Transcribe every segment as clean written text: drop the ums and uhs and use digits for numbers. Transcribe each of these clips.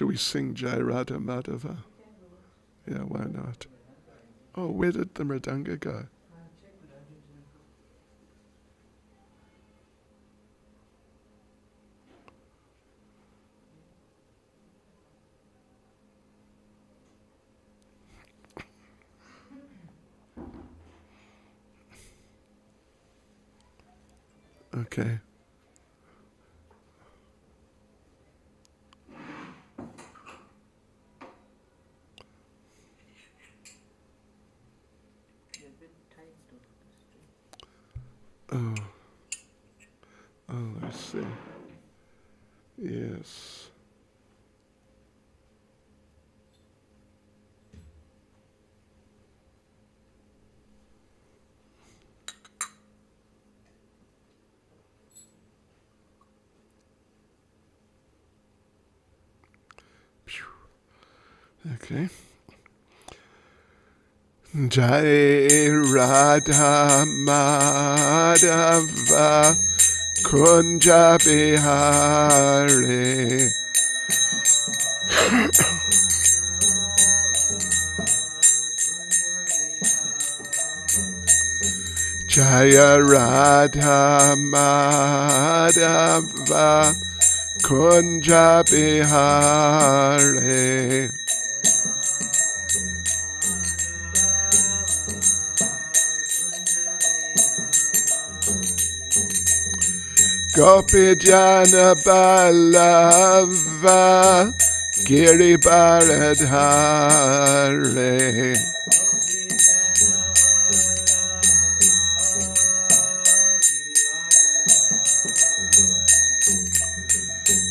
Should we sing Jai Radha Madhava? Yeah, why not? Oh, where did the mridanga go? Okay. Oh, I see. Yes. Okay. Jai Radha Madhava Kunja Bihari Jaya Radha Madhava Kunja Bihari Gopi Jana Ballava Giri Baradhare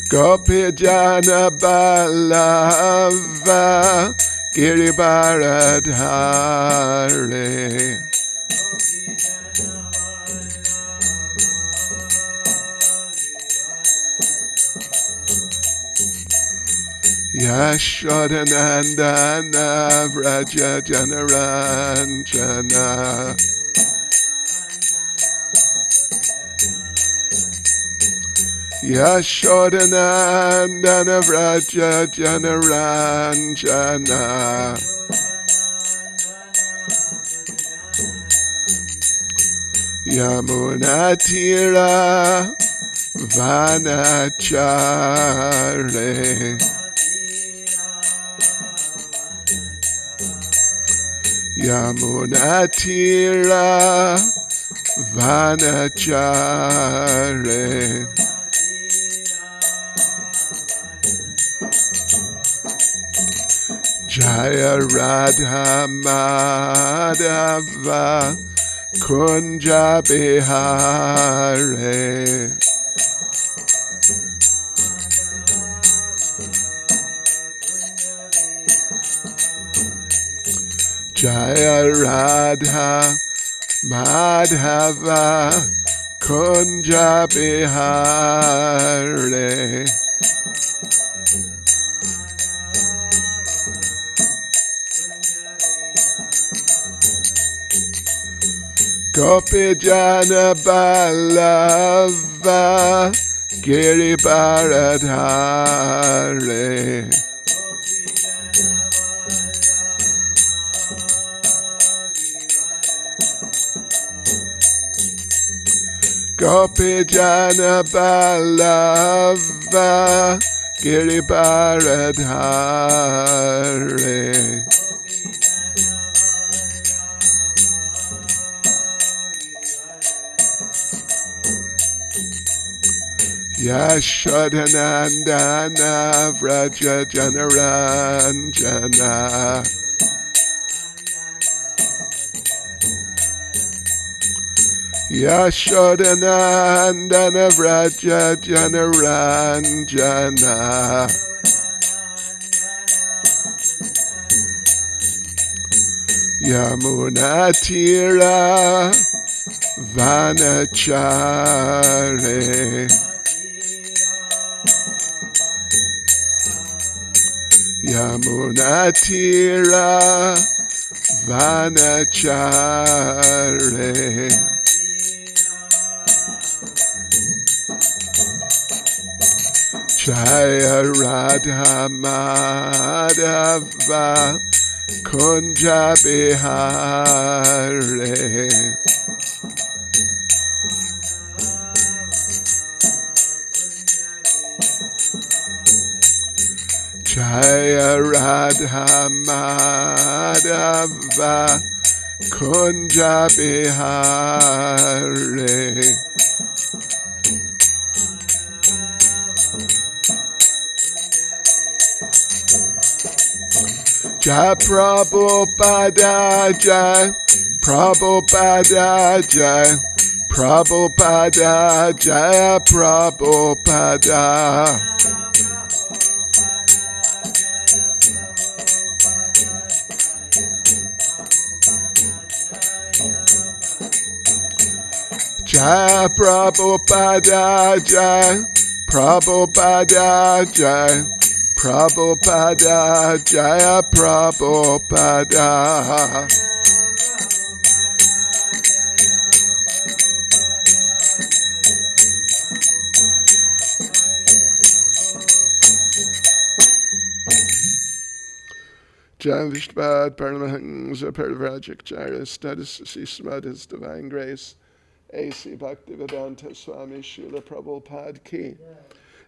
Gopi Jana Ballava Giri Baradhare Yashodanandana Vraja Janaranjana Yashodanandana Vraja Janaranjana Yamunatira Vanachare Yamunatira Vanachare Jaya Radha Madhava Kunja Bihari Jaya Radha Madhava Kunja Bihari Gopi Jana Ballava Giri Baradhare Gopi Jana Ballava Giri Baradhare Yashodanandana Vraja Janaranjana Yashodanandana Vraja Janaranjana Yamunatira Vanachare Yamunatira Vanachare Jaya Radha Madhava Kunja Bihare. Jaya Radha Madhava Kunja Bihare. Jai Prabhupada Jai, Prabhupada Jai, Prabhupada Jai, Prabhupada. Jai Prabhupada Jai, Prabhupada Jai, Prabhupada Jaya Prabhupada. Jai Vishnupad Paramahansa Parivrajacharya Status Srismad His Divine Grace A.C. Bhaktivedanta Swami Srila Prabhupada Ki.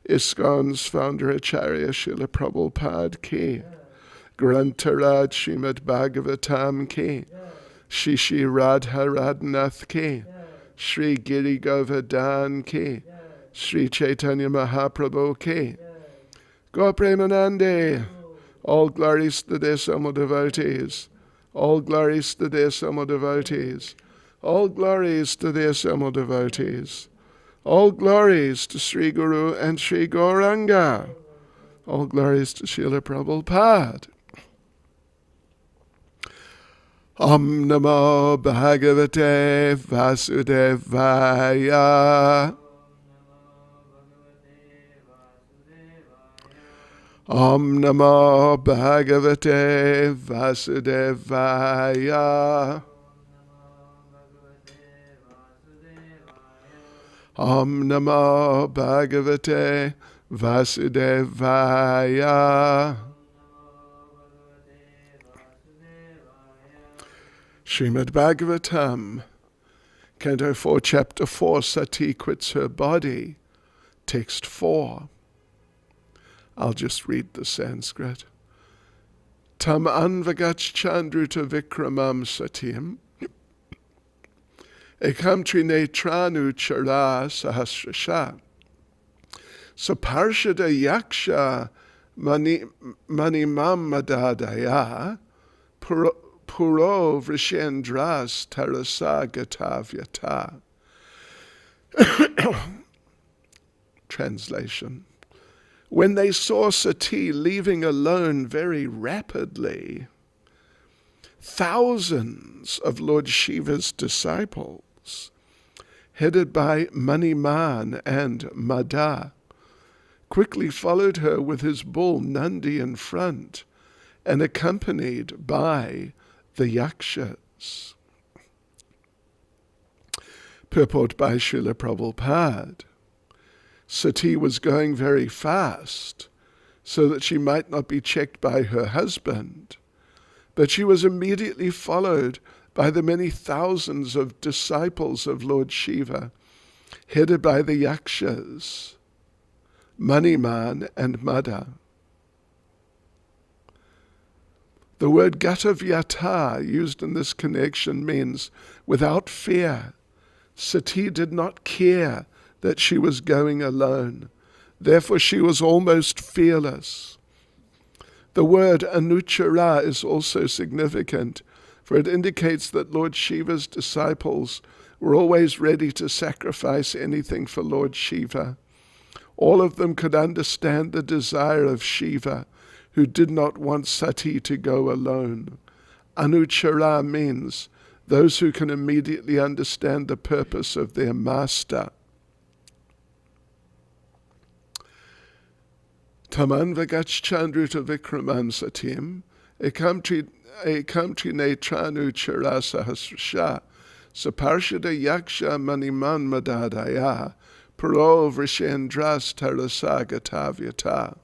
ISKCON's founder Acharya Srila Prabhupada Ki. Grantaraj Srimad Bhagavatam Ki. Shishi Radha Radhanath Ki. Sri Giri Govardhan Ki. Sri Chaitanya Mahaprabhu Ki. Go Premanande. All glories to the Samo devotees. All glories to the Samo devotees. All glories to the Samo devotees. All glories to Sri Guru and Sri Gauranga. All glories to Srila Prabhupada. Om Namo Bhagavate Vasudevaya. Om Namo Bhagavate Vasudevaya. Om Namo Bhagavate Vasudevaya. Srimad Bhagavatam, Canto 4, Chapter 4, Sati quits her body, Text 4. I'll just read the Sanskrit. Tam anvagach chandruta vikramam satim ekam trinetranu chara sahasrasha saparshada yaksha manimam madadaya puro vrishendras tarasa gatavyata. Translation. When they saw Sati leaving alone very rapidly, thousands of Lord Shiva's disciples, headed by Maniman and Mada, quickly followed her with his bull Nandi in front and accompanied by the Yakshas. Purport by Srila Prabhupada. Sati was going very fast so that she might not be checked by her husband, but she was immediately followed by the many thousands of disciples of Lord Shiva, headed by the Yakshas, Maniman and Mada. The word Gatavyata used in this connection means without fear. Sati did not care that she was going alone. Therefore she was almost fearless. The word anuchara is also significant, for it indicates that Lord Shiva's disciples were always ready to sacrifice anything for Lord Shiva. All of them could understand the desire of Shiva, who did not want Sati to go alone. Anuchara means those who can immediately understand the purpose of their master. Taman vagach chandruta vikramam satim, ekam trinetranu charasa hasrasha, saparshada yaksha maniman madadaya, Puro Vrishendras Tarasagatavyata.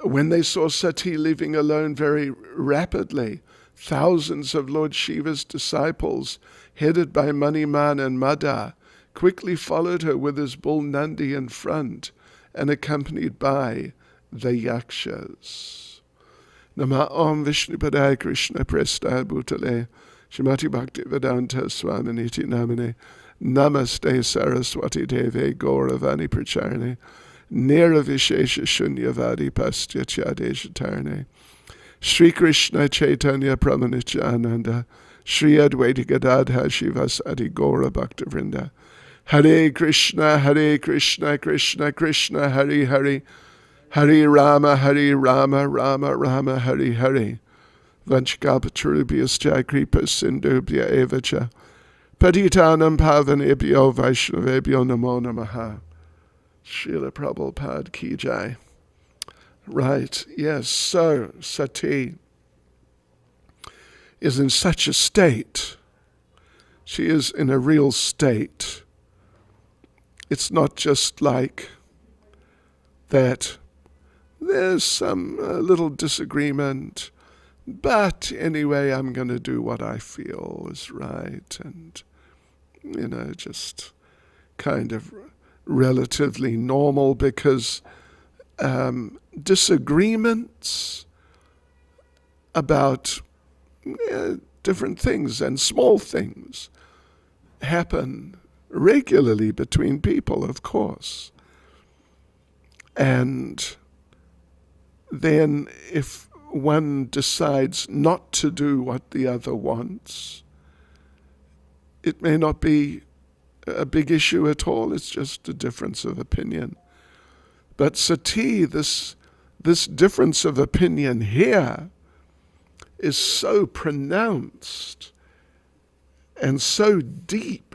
When they saw Sati leaving alone very rapidly, thousands of Lord Shiva's disciples, headed by Maniman and Madha, quickly followed her with his bull Nandi in front and accompanied by the Yakshas. Nama Om Vishnupadaya Krishna Prestaya Bhutale Shrimati Bhaktivedanta Swaminiti Namane Namaste Saraswati Deve Gauravani Pracharane Nera Vishesha Shunyavadi Pastya Chadeshatarne Sri Krishna Chaitanya Pramanityananda Sri Advaita Gadadha Shivasadi Gaura Bhaktavrinda Hare Krishna Krishna Krishna Hare Hare Hare Rama Rama Rama Hare Hare Vanchkalpatarubhyascha Kripa Sindhubhya Evacha Patitanam Pavanebhyo Vaishnavebhyo Namo Namaha. Srila Prabhupada Ki Jai. Right, yes, so Sati is in such a state. She is in a real state. It's not just like that there's some little disagreement, but anyway, I'm going to do what I feel is right, and, just kind of relatively normal, because disagreements about different things and small things happen regularly between people, of course. And then if one decides not to do what the other wants, it may not be a big issue at all. It's just a difference of opinion. But Sati, this difference of opinion here is so pronounced and so deep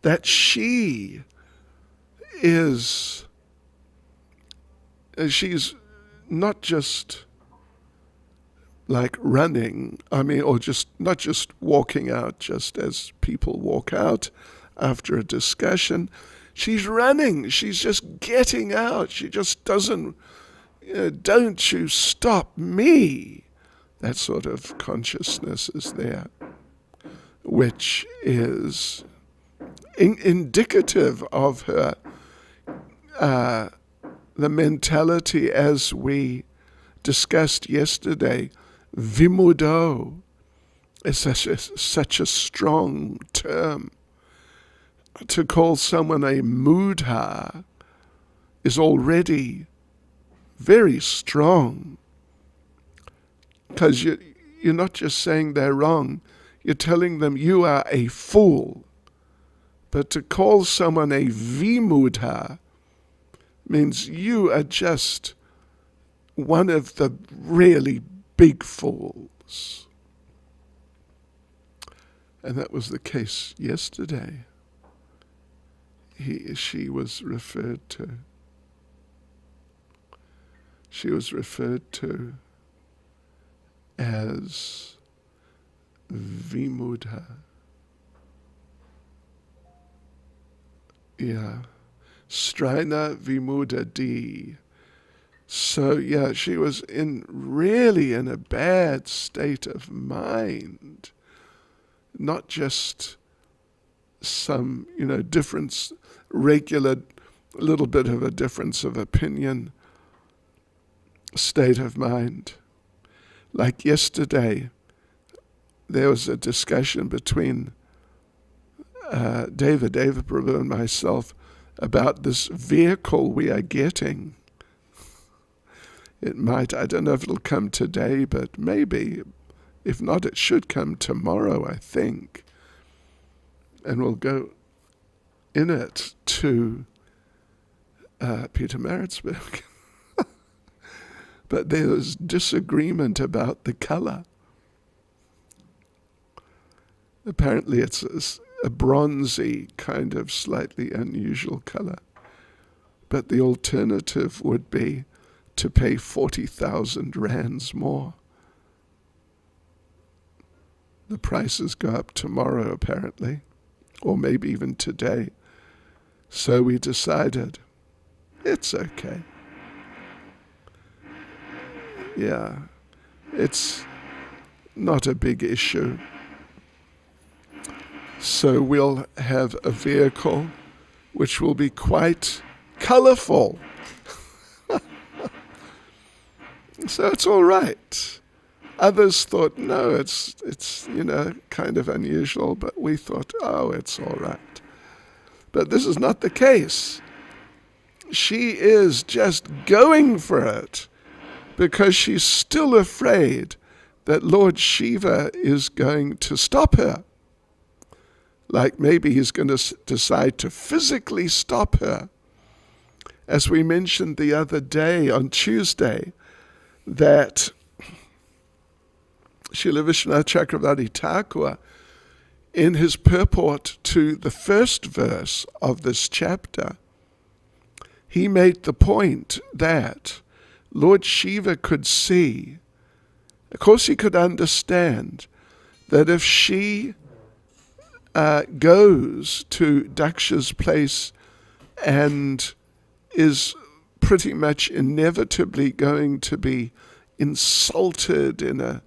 that she's not just like running, or just not just walking out just as people walk out after a discussion. She's running. She's just getting out. She just doesn't, don't you stop me. That sort of consciousness is there, which is indicative of her, the mentality as we discussed yesterday. Vimudo is such a strong term. To call someone a mudha is already very strong, because you're not just saying they're wrong, you're telling them you are a fool. But to call someone a vimudha means you are just one of the really big fools. And that was the case yesterday. She was referred to as vimudha. Yeah. Strina vimudadi. So she was really in a bad state of mind. Not just some, difference, regular, little bit of a difference of opinion, state of mind. Like yesterday, there was a discussion between Deva Prabhu and myself about this vehicle we are getting. It might, I don't know if it'll come today, but maybe. If not, it should come tomorrow, I think. And we'll go in it to Peter Maritzburg. But there was disagreement about the color. Apparently it's a bronzy, kind of slightly unusual color. But the alternative would be to pay 40,000 rands more. The prices go up tomorrow, apparently, or maybe even today. So we decided, it's okay. Yeah, it's not a big issue. So we'll have a vehicle which will be quite colorful. So it's all right. Others thought, no, it's kind of unusual, but we thought, oh, it's all right. But this is not the case. She is just going for it because she's still afraid that Lord Shiva is going to stop her. Like maybe he's going to decide to physically stop her. As we mentioned the other day, on Tuesday, that Srila Vishwanath Chakravarti Thakur, in his purport to the first verse of this chapter, he made the point that Lord Shiva could see, of course he could understand, that if she goes to Daksha's place and is pretty much inevitably going to be insulted in a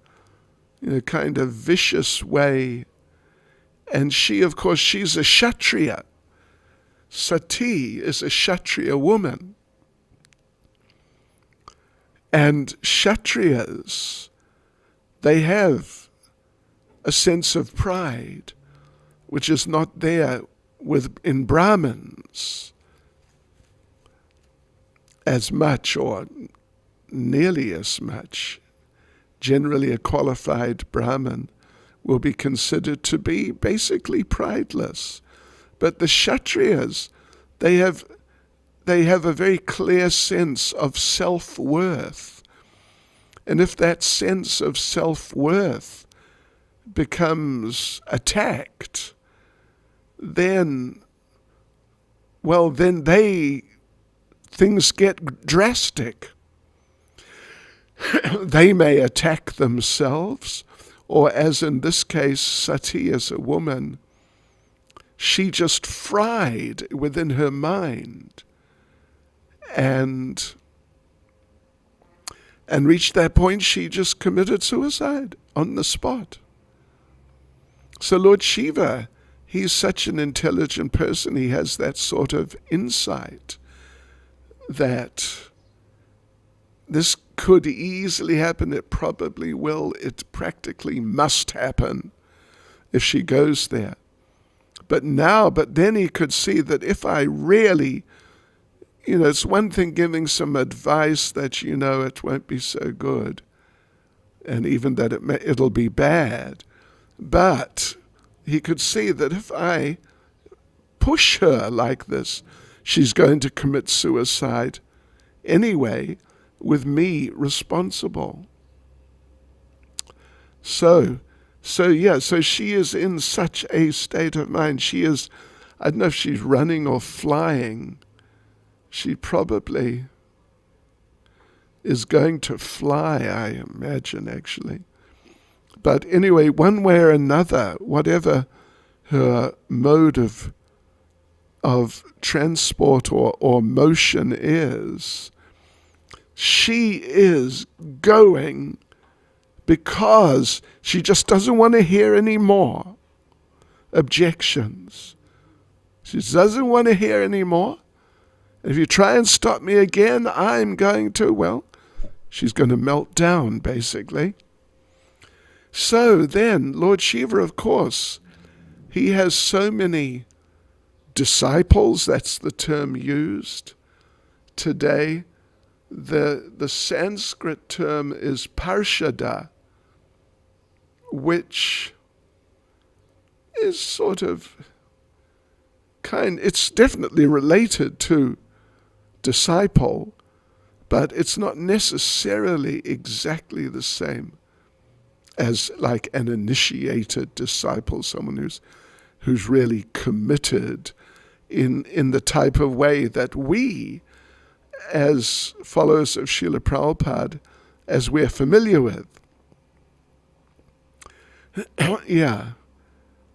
kind of vicious way. And she, of course, she's a Kshatriya. Sati is a Kshatriya woman. And Kshatriyas, they have a sense of pride, which is not there in Brahmins as much or nearly as much. Generally, a qualified Brahmin will be considered to be basically prideless. But the Kshatriyas, they have a very clear sense of self-worth. And if that sense of self-worth becomes attacked, then things get drastic. They may attack themselves, or as in this case, Sati as a woman, she just fried within her mind and reached that point she just committed suicide on the spot. So Lord Shiva, he's such an intelligent person, he has that sort of insight that this could easily happen, it probably will, it practically must happen if she goes there. But then he could see that if I really, it's one thing giving some advice that it won't be so good, and even that it'll be bad. But he could see that if I push her like this, she's going to commit suicide anyway, with me responsible. So she is in such a state of mind. She is, I don't know if she's running or flying. She probably is going to fly, I imagine, actually. But anyway, one way or another, whatever her mode of transport or motion is, she is going because she just doesn't want to hear any more objections. She doesn't want to hear any more. If you try and stop me again, I'm going to, she's going to melt down, basically. So then, Lord Shiva, of course, he has so many disciples, that's the term used today. The Sanskrit term is parshada, which is sort of it's definitely related to disciple, but it's not necessarily exactly the same as like an initiated disciple, someone who's really committed in the type of way that we, as followers of Srila Prabhupada, as we're familiar with. Yeah.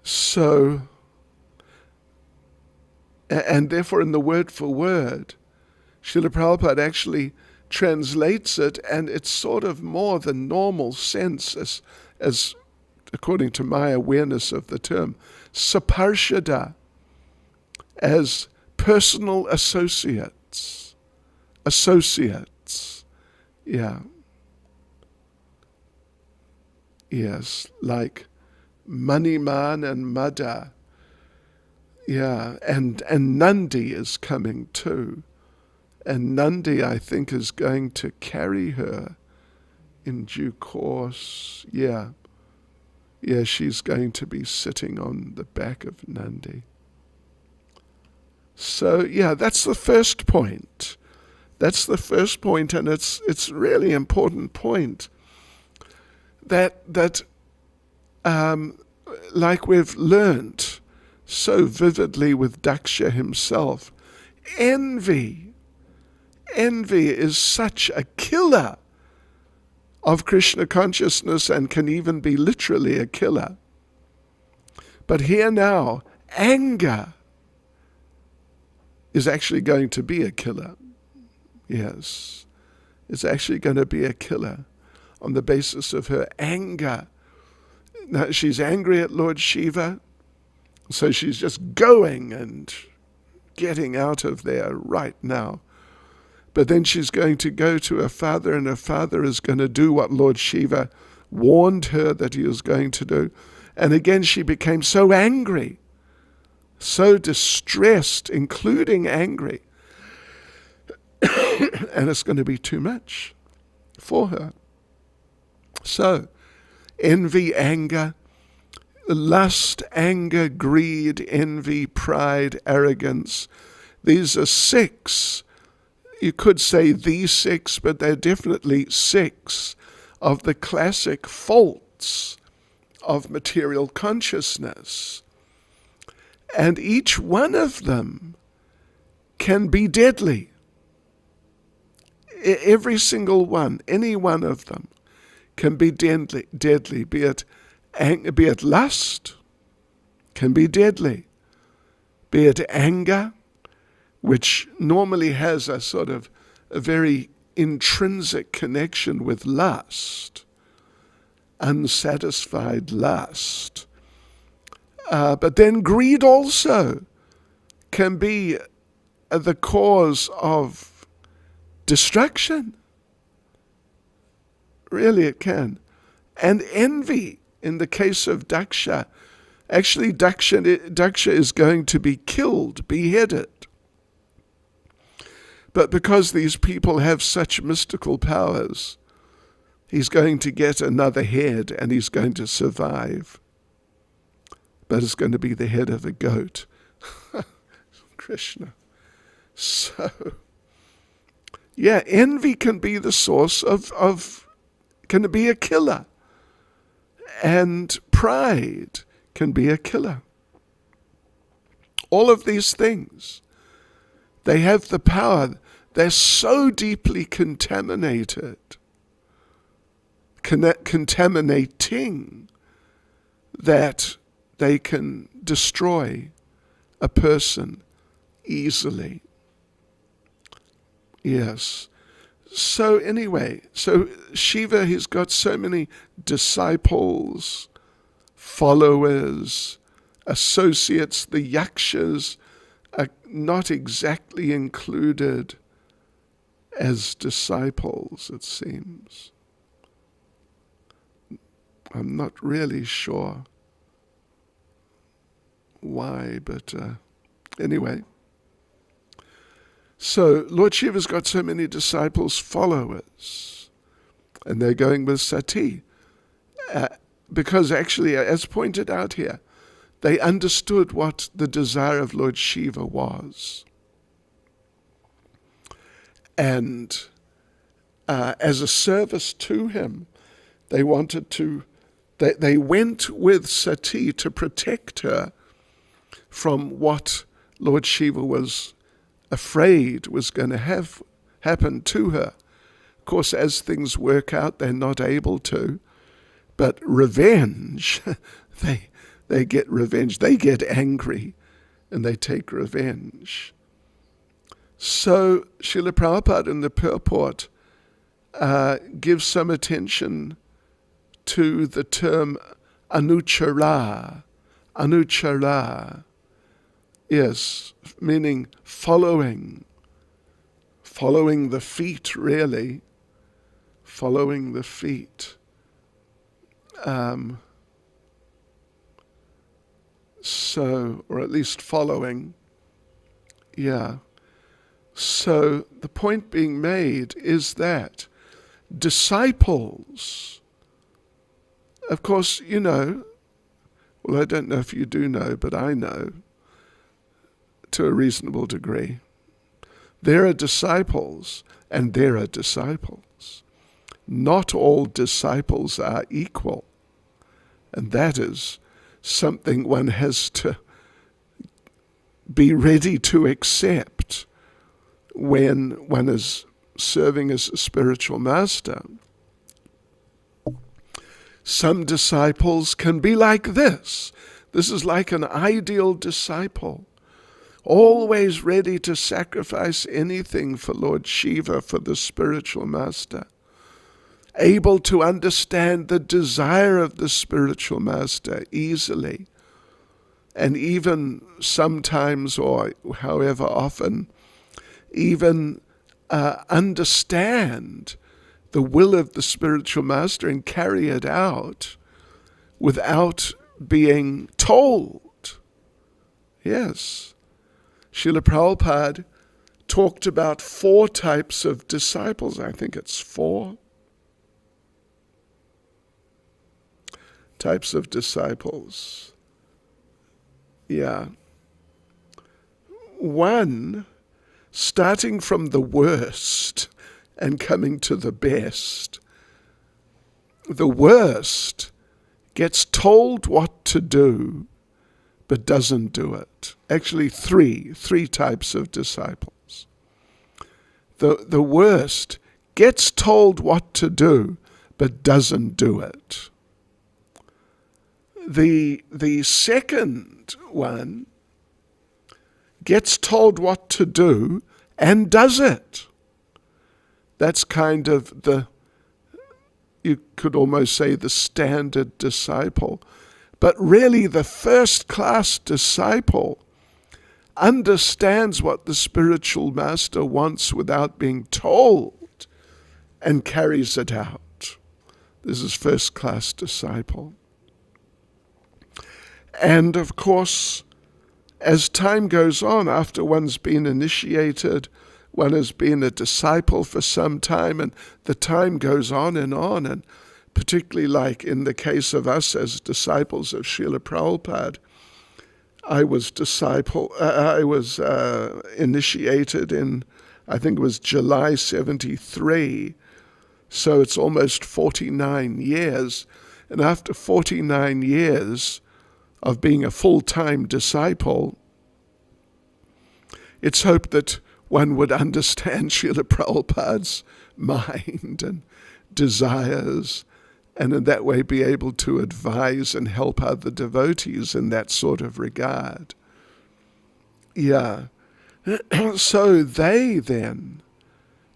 So, and therefore in the word for word, Srila Prabhupada actually translates it, and it's sort of more the normal sense as according to my awareness of the term, saparshada, as personal associates. Associates. Yeah. Yes, like Maniman and Madha. Yeah, and Nandi is coming too. And Nandi, I think, is going to carry her in due course. Yeah. Yeah, she's going to be sitting on the back of Nandi. So, yeah, that's the first point. That's the first point, and it's really important point. That like we've learnt so vividly with Daksha himself, envy is such a killer of Krishna consciousness and can even be literally a killer. But here now, anger is actually going to be a killer. Yes, it's actually going to be a killer on the basis of her anger. Now, she's angry at Lord Shiva, so she's just going and getting out of there right now. But then she's going to go to her father, and her father is going to do what Lord Shiva warned her that he was going to do. And again, she became so angry, so distressed, including angry. And it's going to be too much for her. So, envy, anger, lust, anger, greed, envy, pride, arrogance. These are 6. You could say the 6, but they're definitely 6 of the classic faults of material consciousness. And each one of them can be deadly. Every single one, any one of them, can be deadly. Be it lust, can be deadly. Be it anger, which normally has a sort of a very intrinsic connection with lust, unsatisfied lust. But then greed also can be the cause of destruction. Really, it can. And envy, in the case of Daksha, actually Daksha is going to be killed, beheaded. But because these people have such mystical powers, he's going to get another head and he's going to survive. But it's going to be the head of a goat. Krishna. So, yeah, envy can be the source can be a killer. And pride can be a killer. All of these things, they have the power. They're so deeply contaminated, contaminating, that they can destroy a person easily. Yes. So anyway, so Shiva, he's got so many disciples, followers, associates. The yakshas are not exactly included as disciples, it seems. I'm not really sure why, but anyway. So Lord Shiva's got so many disciples, followers, and they're going with Sati. Because actually, as pointed out here, they understood what the desire of Lord Shiva was. And as a service to him, they wanted to, they went with Sati to protect her from what Lord Shiva was afraid was going to happen to her. Of course, as things work out, they're not able to. But revenge, they get revenge. They get angry and they take revenge. So Srila Prabhupada in the purport gives some attention to the term anuchara. Anuchara, yes, meaning following the feet, really, following the feet. Or at least following, yeah. So the point being made is that disciples, of course, you know, well, I don't know if you do know, but I know to a reasonable degree. There are disciples and there are disciples. Not all disciples are equal. And that is something one has to be ready to accept when one is serving as a spiritual master. Some disciples can be like this. This is like an ideal disciple, always ready to sacrifice anything for Lord Shiva, for the spiritual master, able to understand the desire of the spiritual master easily, and even sometimes, or however often, even understand the will of the spiritual master and carry it out without being told. Yes. Srila Prabhupada talked about 4 types of disciples. I think it's 4 types of disciples. Yeah. 1, starting from the worst and coming to the best. The worst gets told what to do, but doesn't do it. Actually, three types of disciples. The worst gets told what to do, but doesn't do it. The second one gets told what to do and does it. That's kind of you could almost say the standard disciple. But really the first-class disciple understands what the spiritual master wants without being told and carries it out. This is first-class disciple. And of course, as time goes on, after one's been initiated, one has been a disciple for some time, and the time goes on, and particularly like in the case of us as disciples of Srila Prabhupada, I was initiated in, I think it was July 73, so it's almost 49 years, and after 49 years of being a full-time disciple, it's hoped that one would understand Srila Prabhupada's mind and desires, and in that way be able to advise and help other devotees in that sort of regard. Yeah. So they then,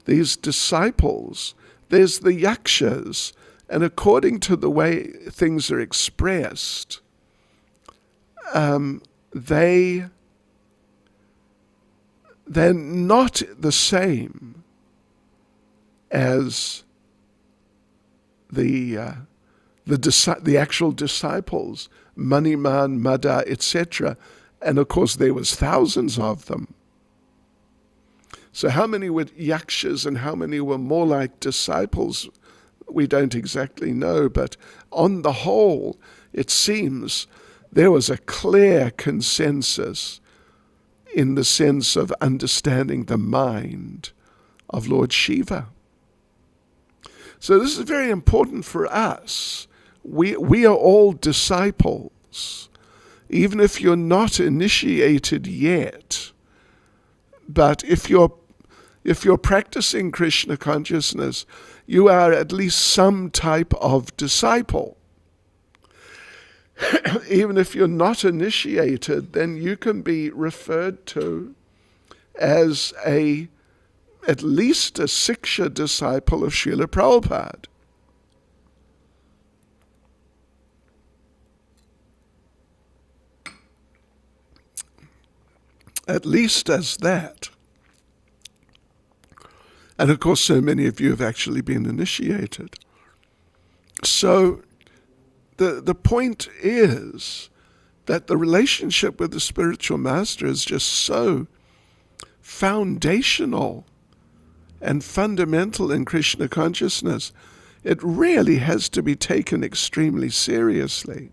these disciples, there's the yakshas, and according to the way things are expressed, they're not the same as the actual disciples, Maniman, Madha, etc. And of course there was thousands of them. So how many were yakshas and how many were more like disciples, we don't exactly know, but on the whole, it seems there was a clear consensus in the sense of understanding the mind of Lord Shiva. So this is very important for us. We are all disciples, even if you're not initiated yet. But if you're practicing Krishna consciousness, you are at least some type of disciple. even if you're not initiated, then you can be referred to as at least a Siksha disciple of Srila Prabhupada. At least as that. And of course, so many of you have actually been initiated. So the point is that the relationship with the spiritual master is just so foundational and fundamental in Krishna consciousness. It really has to be taken extremely seriously.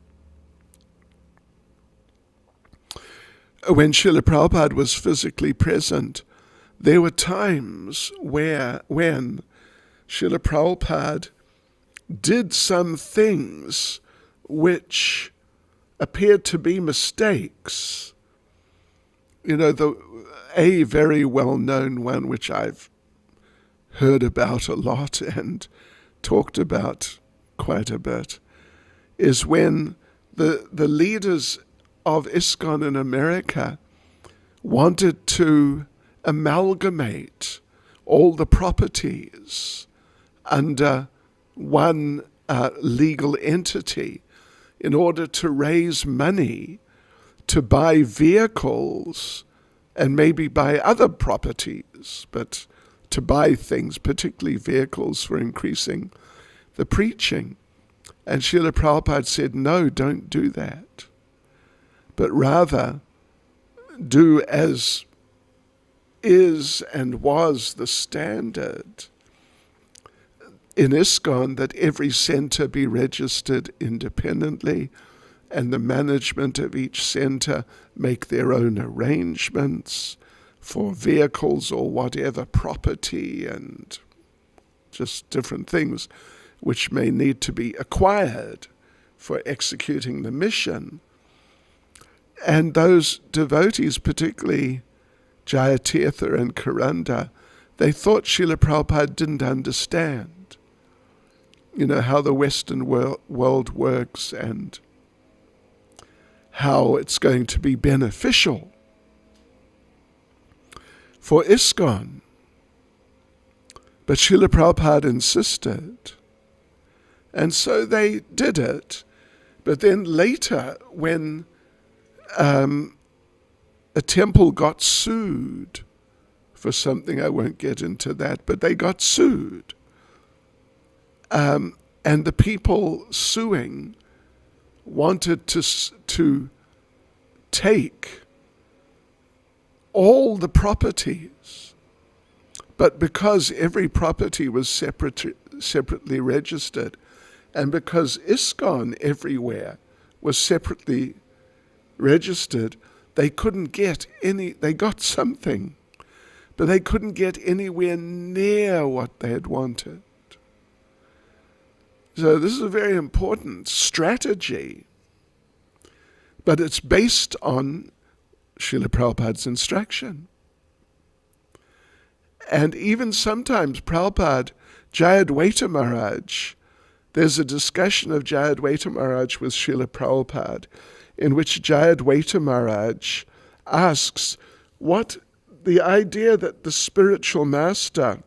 When Srila Prabhupada was physically present, there were times when Srila Prabhupada did some things which appeared to be mistakes. A very well-known one, which I've heard about a lot and talked about quite a bit, is when the leaders of ISKCON in America wanted to amalgamate all the properties under one legal entity in order to raise money to buy vehicles and maybe buy other properties, but to buy things, particularly vehicles for increasing the preaching. And Srila Prabhupada said, no, don't do that, but rather do as is and was the standard in ISKCON, that every center be registered independently and the management of each center make their own arrangements for vehicles or whatever property and just different things which may need to be acquired for executing the mission. And those devotees, particularly Jayatirtha and Karanda, they thought Srila Prabhupada didn't understand, how the Western world works and how it's going to be beneficial for ISKCON. But Srila Prabhupada insisted, and so they did it. But then later, when a temple got sued for something, I won't get into that, but they got sued. And the people suing wanted to take all the properties, but because every property was separately registered, and because ISKCON everywhere was separately registered, they couldn't get they got something, but they couldn't get anywhere near what they had wanted. So this is a very important strategy, but it's based on Srila Prabhupada's instruction. And even sometimes Prabhupada, Jayadvaita Maharaj, there's a discussion of Jayadvaita Maharaj with Srila Prabhupada, in which Jayadvaita Maharaj asks what the idea that the spiritual master,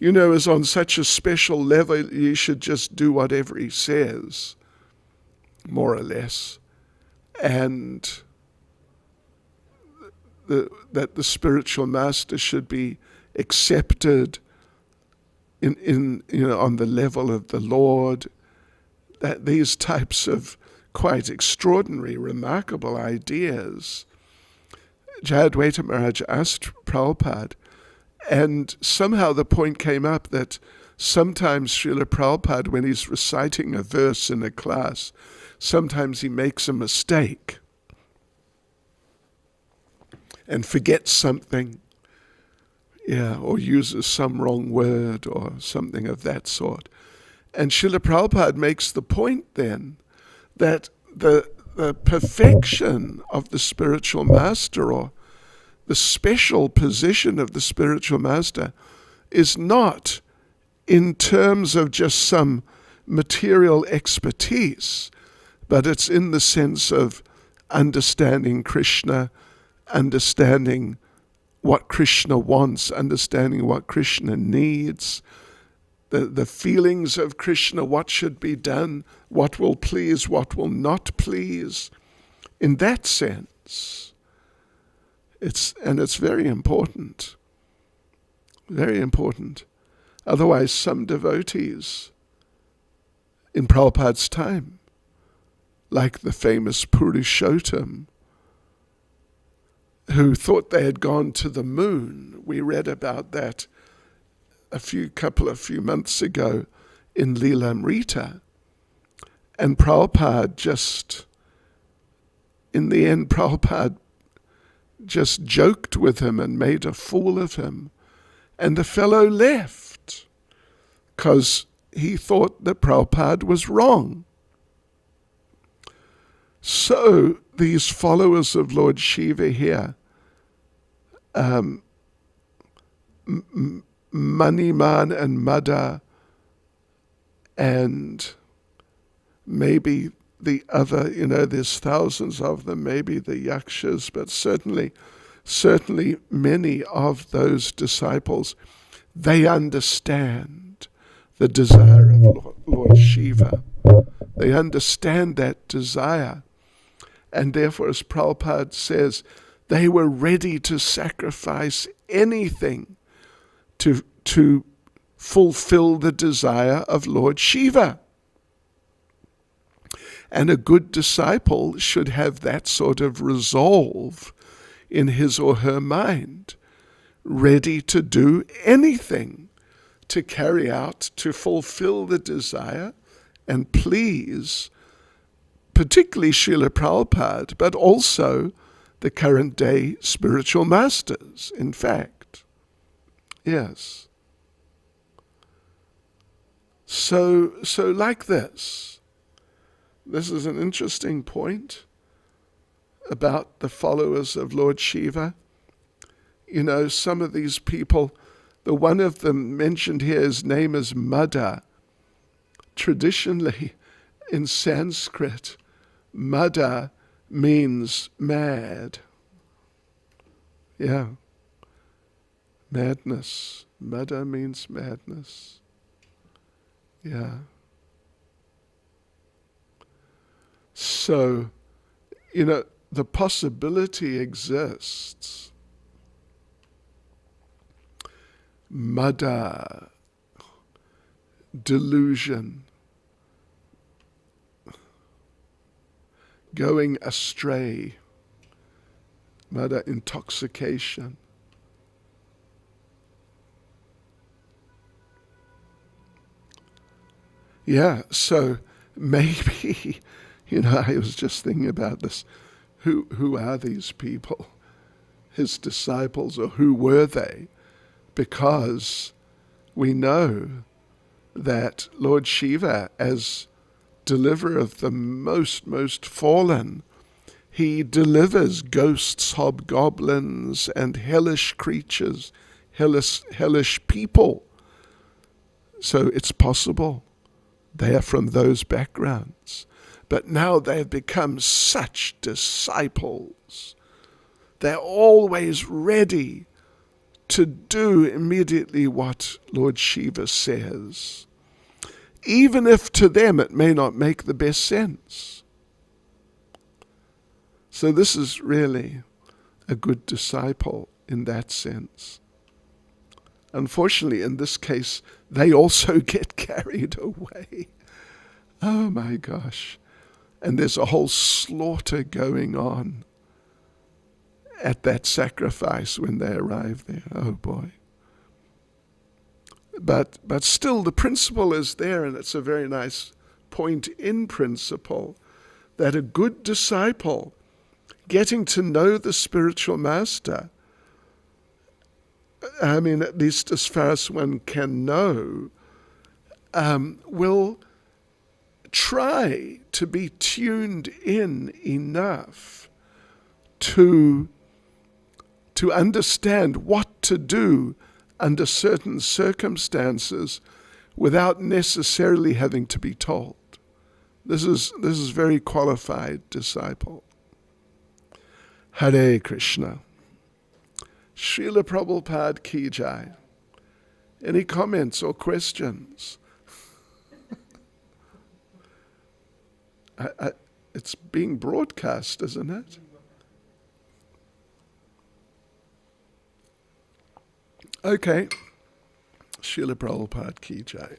is on such a special level, you should just do whatever he says, more or less, and that the spiritual master should be accepted in on the level of the Lord. That these types of quite extraordinary, remarkable ideas. Jayadvaita Maharaj asked Prabhupada, and somehow the point came up that sometimes Srila Prabhupada, when he's reciting a verse in a class, sometimes he makes a mistake and forgets something, or uses some wrong word or something of that sort. And Srila Prabhupada makes the point then that the perfection of the spiritual master, or the special position of the spiritual master, is not in terms of just some material expertise, but it's in the sense of understanding Krishna, understanding what Krishna wants, understanding what Krishna needs, the feelings of Krishna, what should be done, what will please, what will not please. In that sense, it's very important. Very important. Otherwise, some devotees in Prabhupada's time, like the famous Purushottam, who thought they had gone to the moon. We read about that a few months ago in Leelamrita. And Prabhupada in the end, Prabhupada just joked with him and made a fool of him. And the fellow left because he thought that Prabhupada was wrong. So these followers of Lord Shiva here, Maniman and Madha, and maybe the other, there's thousands of them, maybe the Yakshas, but certainly many of those disciples, they understand the desire of Lord Shiva. They understand that desire. And therefore, as Prabhupada says, they were ready to sacrifice anything to fulfill the desire of Lord Shiva. And a good disciple should have that sort of resolve in his or her mind, ready to do anything to carry out, to fulfill the desire and please, particularly Srila Prabhupada, but also the current day spiritual masters, in fact. Yes. So like this is an interesting point about the followers of Lord Shiva. Some of these people, the one of them mentioned here, his name is Madha. Traditionally, in Sanskrit, Madha means mad. Yeah. Madness. Madha means madness. Yeah. So, the possibility exists. Madha, delusion, going astray, Madha, intoxication. Yeah, so maybe, I was just thinking about this. Who are these people? His disciples, or who were they? Because we know that Lord Shiva, as deliverer of the most fallen, he delivers ghosts, hobgoblins, and hellish creatures, hellish people. So it's possible they are from those backgrounds. But now they have become such disciples. They're always ready to do immediately what Lord Shiva says, even if to them it may not make the best sense. So this is really a good disciple in that sense. Unfortunately, in this case, they also get carried away. Oh my gosh. And there's a whole slaughter going on at that sacrifice when they arrive there. Oh boy. But still the principle is there, and it's a very nice point in principle, that a good disciple, getting to know the spiritual master, at least as far as one can know, will try to be tuned in enough to understand what to do under certain circumstances without necessarily having to be told. This is very qualified disciple. Hare Krishna. Srila Prabhupada ki jai. Any comments or questions? It's being broadcast, isn't it? Okay. Srila Prabhupada ki jai.